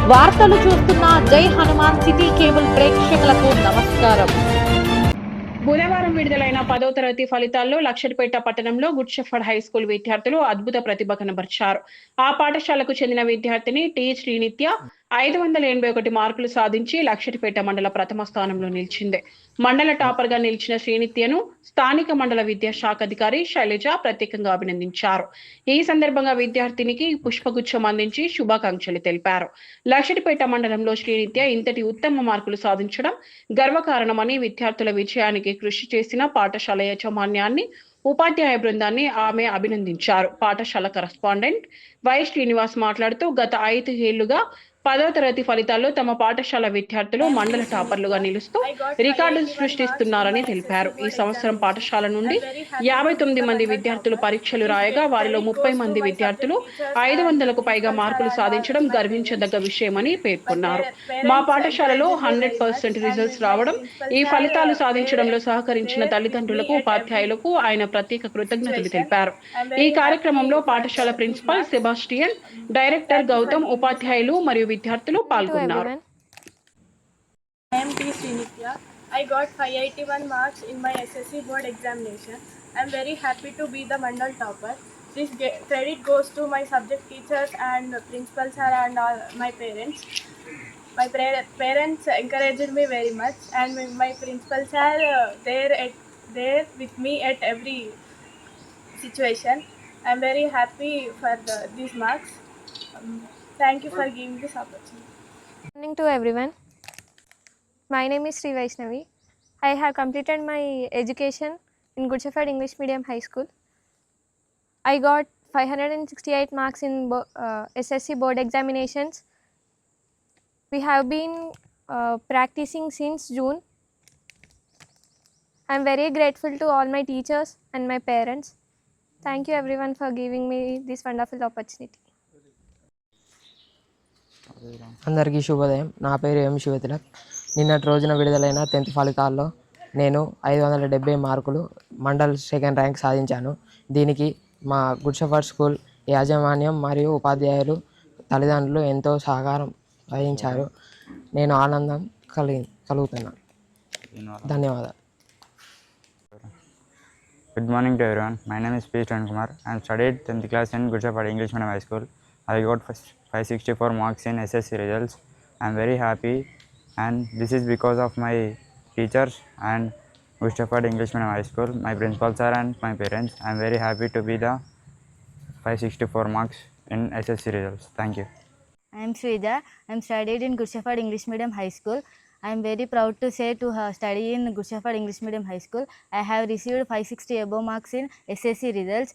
వార్తలు చూస్తున్న జై హనుమాన్ సిటీ కేబుల్ ప్రేక్షకులకు నమస్కారం. బుధవారం విడుదలైన 10వ తరగతి ఫలితాల్లో లక్షడిపేట పట్టణంలో గుడ్ షెఫర్డ్ హై స్కూల్ విద్యార్థులు అద్భుత ప్రతిభ కనబరిచారు. ఆ పాఠశాలకు చెందిన విద్యార్థిని టి శ్రీనిత్య 581 మార్కులు సాధించి లక్షడిపేట మండల ప్రథమ స్థానంలో నిలిచింది. మండల టాపర్ గా నిలిచిన శ్రీనిత్యను స్థానిక మండల విద్యాశాఖ అధికారి శైలజ ప్రత్యేకంగా అభినందించారు. ఈ సందర్భంగా విద్యార్థినికి పుష్పగుచ్చం అందించి శుభాకాంక్షలు తెలిపారు. లక్షడిపేట మండలంలో శ్రీనిత్య ఇంతటి ఉత్తమ మార్కులు సాధించడం గర్వకారణమని, విద్యార్థుల విజయానికి కృషి చేసిన పాఠశాల యాజమాన్యాన్ని, ఉపాధ్యాయ బృందాన్ని ఆమె అభినందించారు. పాఠశాల కరస్పాండెంట్ వై శ్రీనివాస్ మాట్లాడుతూ గత 5 ఏళ్లుగా 10వ తరగతి ఫలితాల్లో తమ పాఠశాల విద్యార్థులు మండల టాపర్లుగా నిలుస్తూ రికార్డులు సృష్టిస్తున్నారని తెలిపారు. ఈ సంవత్సరం పాఠశాల నుండి 59 మంది విద్యార్థులు పరీక్షలు రాయగా వారిలో 30 మంది విద్యార్థులు 500కు పైగా మార్కులు సాధించడం గర్వించదగ్గ విషయమని పేర్కొన్నారు. మా పాఠశాలలో 100% రిజల్ట్స్ రావడం, ఈ ఫలితాలు సాధించడంలో సహకరించిన తల్లిదండ్రులకు, ఉపాధ్యాయులకు ఆయన ప్రత్యేక కృతజ్ఞతలు తెలిపారు. ఈ కార్యక్రమంలో పాఠశాల ప్రిన్సిపల్ సెబాస్టియన్, డైరెక్టర్ గౌతమ్, ఉపాధ్యాయులు మరియు విద్యార్థులు పాల్గొన్నారు. I am T. Srinitya. I got 581 marks in my SSC board examination. I am very happy to be the Mandal topper. This credit goes to my subject teachers and principal sir and all my parents. My parents encouraged me very much, and my principals are there with me at every situation. I am very happy for these marks. Thank you for giving this opportunity. Good morning to everyone. My name is Sri Vaishnavi. I have completed my education in Good Shepherd English Medium High School. I got 568 marks in SSC board examinations. We have been practicing since June. I am very grateful to all my teachers and my parents. Thank you everyone for giving me this wonderful opportunity. అందరికీ శుభోదయం. నా పేరు ఎం శివతిలక్. నిన్నటి రోజున విడుదలైన 10th ఫలితాల్లో నేను 570 మార్కులు మండల్ సెకండ్ ర్యాంక్ సాధించాను. దీనికి మా గుడ్ షెఫర్డ్ స్కూల్ యాజమాన్యం మరియు ఉపాధ్యాయులు, తల్లిదండ్రులు ఎంతో సహకారం వహించారు. నేను ఆనందం కలుగుతున్నాను. ధన్యవాదాలు. Good morning to everyone. My name is P. Charan Kumar. I am studied 10th class in Good Shepherd English Medium High School. I got 564 marks in SSC results. I am very happy, and this is because of my teachers and Good Shepherd English Medium High School, my principal sir and my parents. I am very happy to be the 564 marks in SSC results. Thank you. I am Shrija. I am studied in Good Shepherd English Medium High School. I am very proud to say to study in Good Shepherd English Medium High School. I have received 560 above marks in SSC results.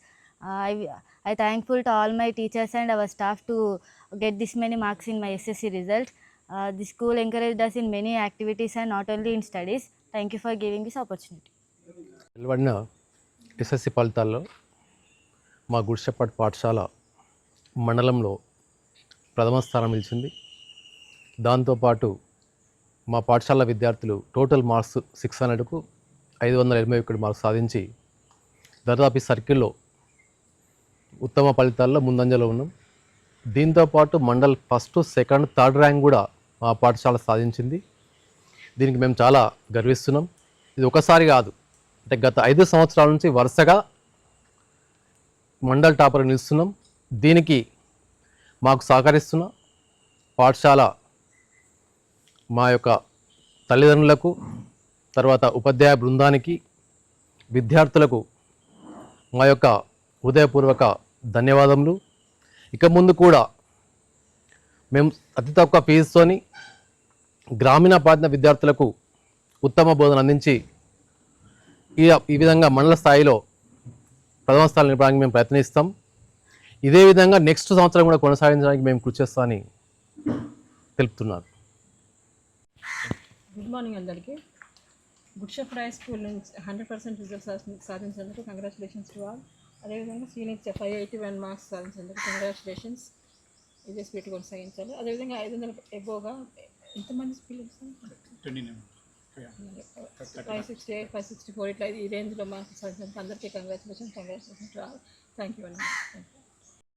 I thankful to all my teachers and our staff to get this many marks in my SSC result. The school encouraged us in many activities and not only in studies. Thank you for giving this opportunity. వెలువడిన SSC ఫలితాల్లో మా good shepherd పాఠశాల మండలంలో ప్రథమ స్థానం నిలిచింది. దాంతోపాటు మా పాఠశాల విద్యార్థులు టోటల్ మార్క్స్ 600కు 581 మార్క్స్ సాధించి దాదాపు సర్కిల్లో ఉత్తమ ఫలితాల్లో ముందంజలో ఉన్నాం. దీంతోపాటు mandal first, second, third rank కూడా మా పాఠశాల సాధించింది. దీనికి మేము చాలా గర్విస్తున్నాం. ఇది ఒకసారి కాదు, అంటే గత 5 సంవత్సరాల నుంచి వరుసగా మండల్ టాపర్ నిలుస్తున్నాం. దీనికి మాకు సహకరిస్తున్న పాఠశాల మా యొక్క తల్లిదండ్రులకు, తర్వాత ఉపాధ్యాయ బృందానికి, విద్యార్థులకు మా యొక్క హృదయపూర్వక ధన్యవాదములు. ఇక ముందు కూడా మేము అతి తక్కువ ఫీజుతోని గ్రామీణ ప్రాంత విద్యార్థులకు ఉత్తమ బోధన అందించి ఈ విధంగా మండల స్థాయిలో ప్రథమ స్థాయిలో నిలపడానికి మేము ప్రయత్నిస్తాం. ఇదే విధంగా నెక్స్ట్ సంవత్సరం కూడా కొనసాగించడానికి మేము కృషి చేస్తామని తెలుపుతున్నాను. గుడ్ మార్నింగ్ అందరికీ. గుడ్ షెఫర్డ్ హై స్కూల్ నుంచి 100% రిజల్ట్స్ సాధించినందుకు కంగ్రాచులేషన్స్ టు ఆల్. అదేవిధంగా శ్రీనిత్య 581 మార్క్స్ సాధించినందుకు కంగ్రాచులేషన్స్. ఇదే స్పీడ్ కొనసాగించాలి. అదేవిధంగా 500 ఎబోగా ఎంతమంది పిల్లలు 568, 564 ఇట్లా ఈ రేంజ్లో మార్క్స్ సాధించినందుకు అందరికీ congratulations to all. Thank you అండి.